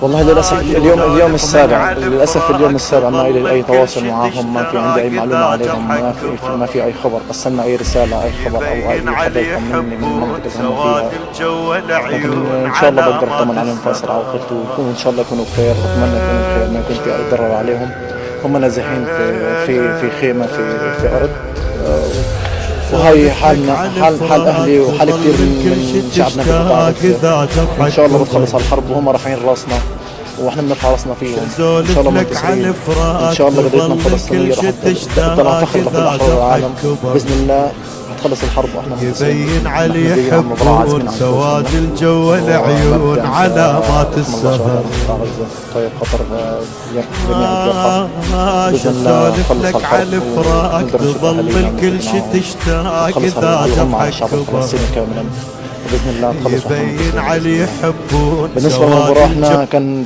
والله للاسف اليوم السابع، للاسف اليوم السابع ما لي اي تواصل معهم، ما في عندي اي معلومه عليهم، ما في اي خبر، ارسلنا اي رساله اي خبر او اي حدا يطمني من المنطقه اللي هم فيها. لكن ان شاء الله بقدر اطمن عليهم في اسرع وقت، ويكونوا ان شاء الله يكونوا بخير، بتمنى يكونوا بخير، ما يكون في اي ضرر عليهم. هم نازحين في خيمه في ارض، وهي حالنا، حال اهلي وحال كثير من شعبنا في قطاع غزه. ان شاء الله بتخلص هالحرب وهم رافعين راسنا واحنا بنرفع راسنا فيهم. ان شاء الله منتصرين، ان شاء الله قضيتنا الفلسطينيه راح تضلها فخر لكل احرار العالم باذن الله. حتخلص الحرب واحنا منتصرين. يبين علي يحبون سواد الجو العيون علامات السهر. طيب خطر جميع شسولف لك على الفراق تظل الكل شي تشتاق اذا جمعك باذن الله نخلص. يبين علي يحبون بالنسبه لمباراه احنا كان